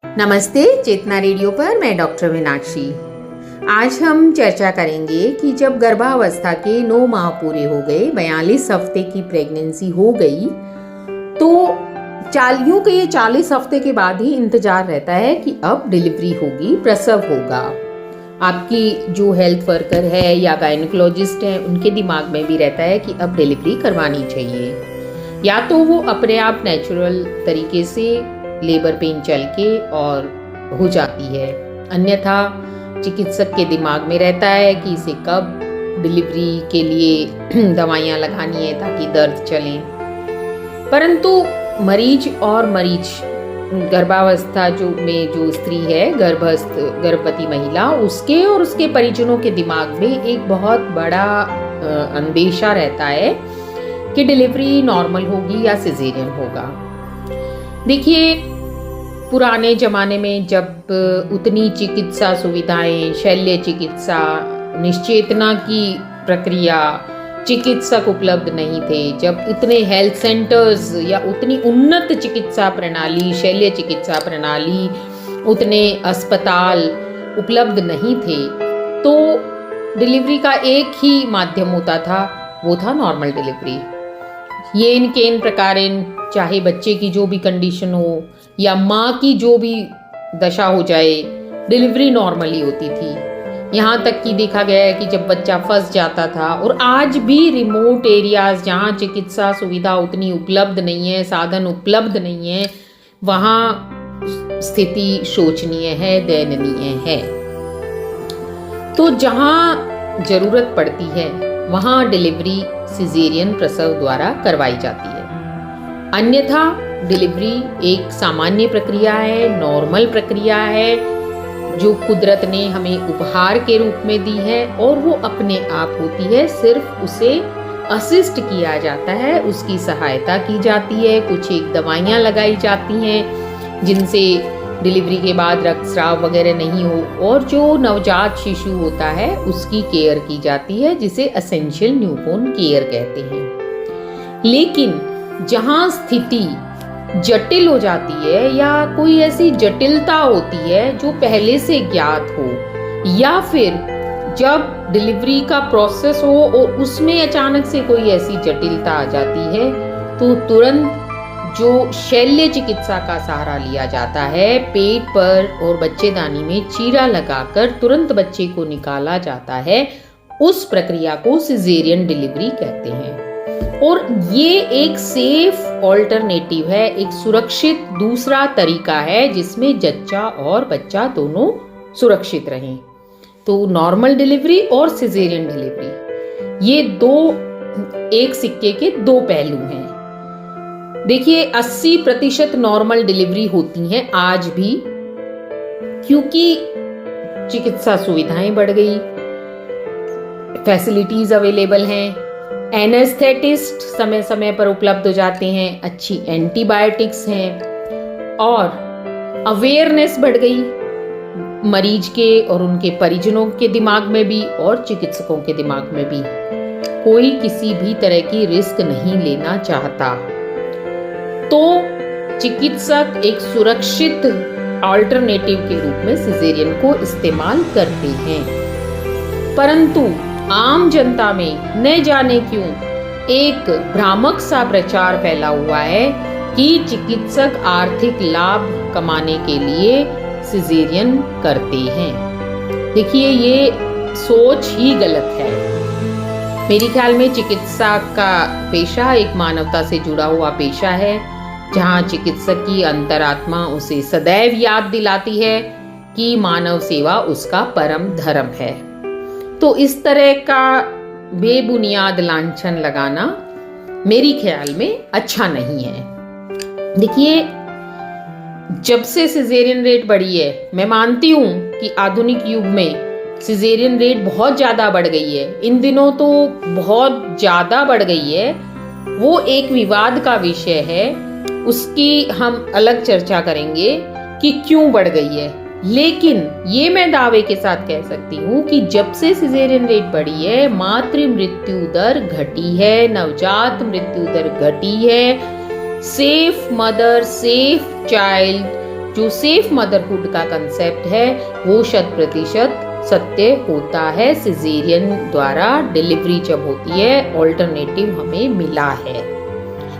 नमस्ते, चेतना रेडियो पर मैं डॉक्टर मीनाक्षी। आज हम चर्चा करेंगे कि जब गर्भावस्था के 9 माह पूरे हो गए, 42 हफ्ते की प्रेगनेंसी हो गई, तो यूं के ये 40 हफ्ते के बाद ही इंतजार रहता है कि अब डिलीवरी होगी, प्रसव होगा। आपकी जो हेल्थ वर्कर है या गायनेकोलॉजिस्ट है, उनके दिमाग में भी रहता है कि अब डिलीवरी करवानी चाहिए। या तो वो अपने आप नेचुरल तरीके से लेबर पेन चल के और हो जाती है, अन्यथा चिकित्सक के दिमाग में रहता है कि इसे कब डिलीवरी के लिए दवाइयाँ लगानी है ताकि दर्द चले। परंतु मरीज गर्भावस्था जो स्त्री है, गर्भवती महिला, उसके और उसके परिजनों के दिमाग में एक बहुत बड़ा अंदेशा रहता है कि डिलीवरी नॉर्मल होगी या सिजेरियन होगा। देखिए, पुराने ज़माने में जब उतनी चिकित्सा सुविधाएं, शल्य चिकित्सा, निश्चेतना की प्रक्रिया, चिकित्सक उपलब्ध नहीं थे, जब इतने हेल्थ सेंटर्स या उतनी उन्नत चिकित्सा प्रणाली, शल्य चिकित्सा प्रणाली, उतने अस्पताल उपलब्ध नहीं थे, तो डिलीवरी का एक ही माध्यम होता था, वो था नॉर्मल डिलीवरी। येन केन प्रकारेण, चाहे बच्चे की जो भी कंडीशन हो या माँ की जो भी दशा हो जाए, डिलीवरी नॉर्मली होती थी। यहाँ तक कि देखा गया है कि जब बच्चा फंस जाता था, और आज भी रिमोट एरियाज जहाँ चिकित्सा सुविधा उतनी उपलब्ध नहीं है, साधन उपलब्ध नहीं है, वहाँ स्थिति शोचनीय है, दयनीय है। तो जहाँ जरूरत पड़ती है वहाँ डिलीवरी सिजेरियन प्रसव द्वारा करवाई जाती है। अन्यथा डिलीवरी एक सामान्य प्रक्रिया है, नॉर्मल प्रक्रिया है, जो कुदरत ने हमें उपहार के रूप में दी है, और वो अपने आप होती है। सिर्फ उसे असिस्ट किया जाता है, उसकी सहायता की जाती है, कुछ एक दवाइयाँ लगाई जाती हैं जिनसे डिलीवरी के बाद रक्तस्राव वगैरह नहीं हो, और जो नवजात शिशु होता है उसकी केयर की जाती है, जिसे एसेंशियल न्यूबॉर्न केयर कहते हैं। लेकिन जहाँ स्थिति जटिल हो जाती है या कोई ऐसी जटिलता होती है जो पहले से ज्ञात हो, या फिर जब डिलीवरी का प्रोसेस हो और उसमें अचानक से कोई ऐसी जटिलता आ जाती है, तो तुरंत जो शल्य चिकित्सा का सहारा लिया जाता है, पेट पर और बच्चेदानी में चीरा लगाकर तुरंत बच्चे को निकाला जाता है, उस प्रक्रिया को सिजेरियन डिलीवरी कहते हैं। और ये एक सेफ ऑल्टरनेटिव है, एक सुरक्षित दूसरा तरीका है जिसमें जच्चा और बच्चा दोनों सुरक्षित रहें। तो नॉर्मल डिलीवरी और सिजेरियन डिलीवरी, ये एक सिक्के के दो पहलू हैं। देखिए, 80% नॉर्मल डिलीवरी होती हैं आज भी, क्योंकि चिकित्सा सुविधाएं बढ़ गई, फैसिलिटीज अवेलेबल हैं, एनेस्थेटिस्ट समय समय पर उपलब्ध हो जाते हैं, अच्छी एंटीबायोटिक्स हैं, और अवेयरनेस बढ़ गई मरीज के और उनके परिजनों के दिमाग में भी और चिकित्सकों के दिमाग में भी। कोई किसी भी तरह की रिस्क नहीं लेना चाहता, तो चिकित्सक एक सुरक्षित अल्टरनेटिव के रूप में सिजेरियन को इस्तेमाल करते हैं। परंतु आम जनता में न जाने क्यों एक भ्रामक सा प्रचार फैला हुआ है कि चिकित्सक आर्थिक लाभ कमाने के लिए सिजेरियन करते हैं। देखिए, ये सोच ही गलत है। मेरे ख्याल में चिकित्सा का पेशा एक मानवता से जुड़ा हुआ पेशा है, जहाँ चिकित्सक की अंतरात्मा उसे सदैव याद दिलाती है कि मानव सेवा उसका परम धर्म है। तो इस तरह का बेबुनियाद लांछन लगाना मेरे ख्याल में अच्छा नहीं है। देखिए, जब से सिजेरियन रेट बढ़ी है, मैं मानती हूँ कि आधुनिक युग में सिजेरियन रेट बहुत ज़्यादा बढ़ गई है, इन दिनों तो बहुत ज़्यादा बढ़ गई है, वो एक विवाद का विषय है, उसकी हम अलग चर्चा करेंगे कि क्यों बढ़ गई है। लेकिन ये मैं दावे के साथ कह सकती हूँ कि जब से सिजेरियन रेट बढ़ी है, मातृ मृत्यु दर घटी है, नवजात मृत्यु दर घटी है, सेफ मदर सेफ चाइल्ड जो सेफ मदरहुड का कंसेप्ट है वो 100% सत्य होता है। सिजेरियन द्वारा डिलीवरी जब होती है, ऑल्टरनेटिव हमें मिला है।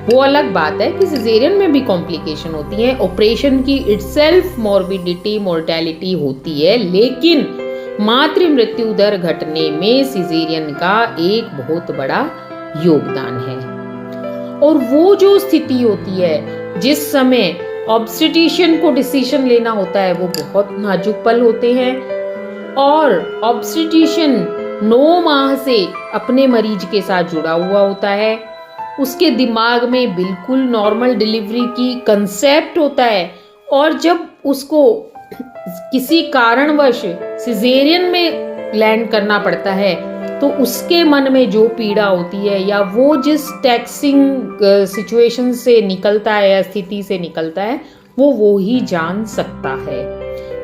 वो अलग बात है कि सिजेरियन में भी कॉम्प्लिकेशन होती है, ऑपरेशन की इटसेल्फ मॉर्बिडिटी मोर्टेलिटी होती है, लेकिन मातृ मृत्यु दर घटने में सिजेरियन का एक बहुत बड़ा योगदान है। और वो जो स्थिति होती है जिस समय ऑब्स्टेट्रिशियन को डिसीजन लेना होता है, वो बहुत नाजुक पल होते हैं और ऑब्स्टेट्रिशियन 9 माह से अपने मरीज के साथ जुड़ा हुआ होता है। उसके दिमाग में बिल्कुल नॉर्मल डिलीवरी की कंसेप्ट होता है, और जब उसको किसी कारणवश सिजेरियन में लैंड करना पड़ता है तो उसके मन में जो पीड़ा होती है या वो जिस टैक्सिंग सिचुएशन से निकलता है या स्थिति से निकलता है वो ही जान सकता है।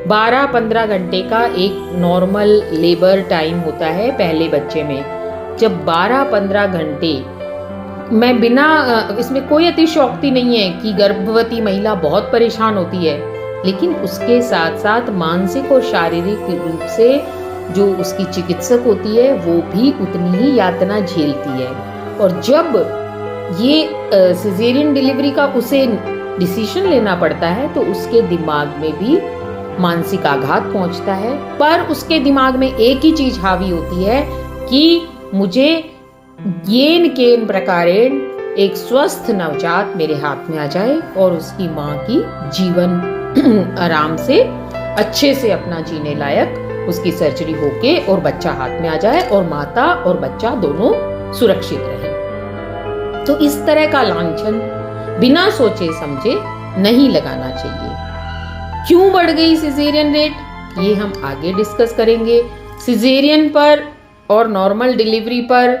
12-15 घंटे का एक नॉर्मल लेबर टाइम होता है पहले बच्चे में। जब 12-15 घंटे, मैं बिना इसमें कोई अतिशयोक्ति नहीं है कि गर्भवती महिला बहुत परेशान होती है, लेकिन उसके साथ साथ मानसिक और शारीरिक रूप से जो उसकी चिकित्सक होती है वो भी उतनी ही यातना झेलती है। और जब ये सिजेरियन डिलीवरी का उसे डिसीजन लेना पड़ता है तो उसके दिमाग में भी मानसिक आघात पहुंचता है, पर उसके दिमाग में एक ही चीज हावी होती है कि मुझे येन केन प्रकारेण एक स्वस्थ नवजात मेरे हाथ में आ जाए और उसकी माँ की जीवन आराम से अच्छे से अपना जीने लायक उसकी सर्जरी होके और बच्चा हाथ में आ जाए और माता और बच्चा दोनों सुरक्षित रहे। तो इस तरह का लांछन बिना सोचे समझे नहीं लगाना चाहिए। क्यों बढ़ गई सिजेरियन रेट, ये हम आगे डिस्कस करेंगे। सिजेरियन पर और नॉर्मल डिलीवरी पर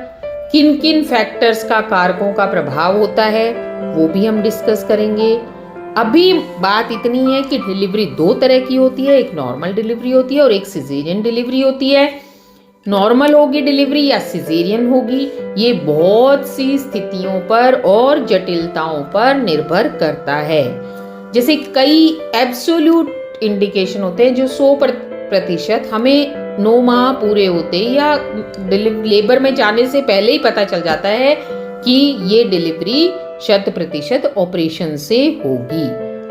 किन किन फैक्टर्स का, कारकों का प्रभाव होता है वो भी हम डिस्कस करेंगे। अभी बात इतनी है कि डिलीवरी 2 तरह की होती है, एक नॉर्मल डिलीवरी होती है और एक सिजेरियन डिलीवरी होती है। नॉर्मल होगी डिलीवरी या सिजेरियन होगी, ये बहुत सी स्थितियों पर और जटिलताओं पर निर्भर करता है। जैसे कई एब्सोल्यूट इंडिकेशन होते हैं जो 100% हमें 9 माह पूरे होते या लेबर में जाने से पहले ही पता चल जाता है कि ये डिलीवरी 100% ऑपरेशन से होगी।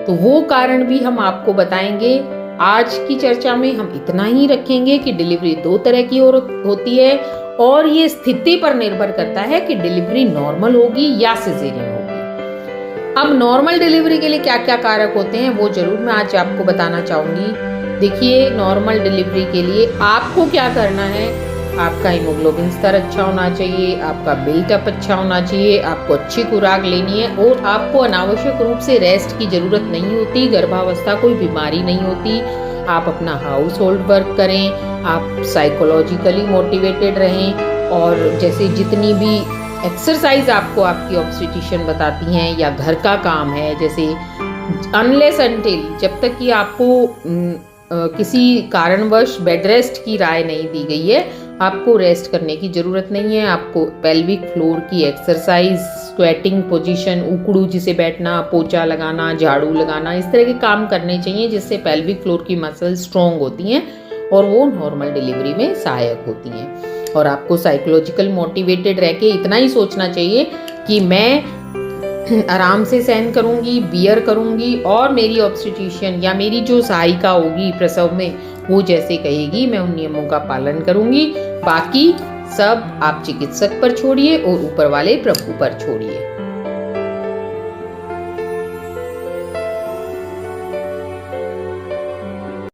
तो वो कारण भी हम आपको बताएंगे। आज की चर्चा में हम इतना ही रखेंगे कि डिलीवरी 2 तरह की होती है और ये स्थिति पर निर्भर करता है कि डिलीवरी नॉर्मल होगी या सिजेरियन होगी। अब नॉर्मल डिलीवरी के लिए क्या क्या कारक होते हैं वो जरूर मैं आज आपको बताना चाहूंगी। देखिए, नॉर्मल डिलीवरी के लिए आपको क्या करना है, आपका हीमोग्लोबिन स्तर अच्छा होना चाहिए, आपका बिल्टअप अच्छा होना चाहिए, आपको अच्छी खुराक लेनी है और आपको अनावश्यक रूप से रेस्ट की जरूरत नहीं होती। गर्भावस्था कोई बीमारी नहीं होती। आप अपना हाउस होल्ड वर्क करें, आप साइकोलॉजिकली मोटिवेटेड रहें और जैसे जितनी भी एक्सरसाइज आपको आपकी ऑब्स्टेट्रिशियन बताती हैं या घर का काम है, जैसे अनलेस अनटिल जब तक कि आपको किसी कारणवश बेड रेस्ट की राय नहीं दी गई है, आपको रेस्ट करने की जरूरत नहीं है। आपको पेल्विक फ्लोर की एक्सरसाइज, स्क्वेटिंग पोजीशन, उकड़ू जिसे बैठना, पोछा लगाना, झाड़ू लगाना, इस तरह के काम करने चाहिए जिससे पेल्विक फ्लोर की मसल स्ट्रॉन्ग होती हैं और वो नॉर्मल डिलीवरी में सहायक होती हैं। और आपको साइकोलॉजिकल मोटिवेटेड रह के इतना ही सोचना चाहिए कि मैं आराम से सहन करूंगी, बियर करूंगी और मेरी ऑब्स्टेट्रिशियन या मेरी जो सहायिका होगी प्रसव में वो जैसे कहेगी मैं उन नियमों का पालन करूंगी। बाकी सब आप चिकित्सक पर छोड़िए और ऊपर वाले प्रभु पर छोड़िए।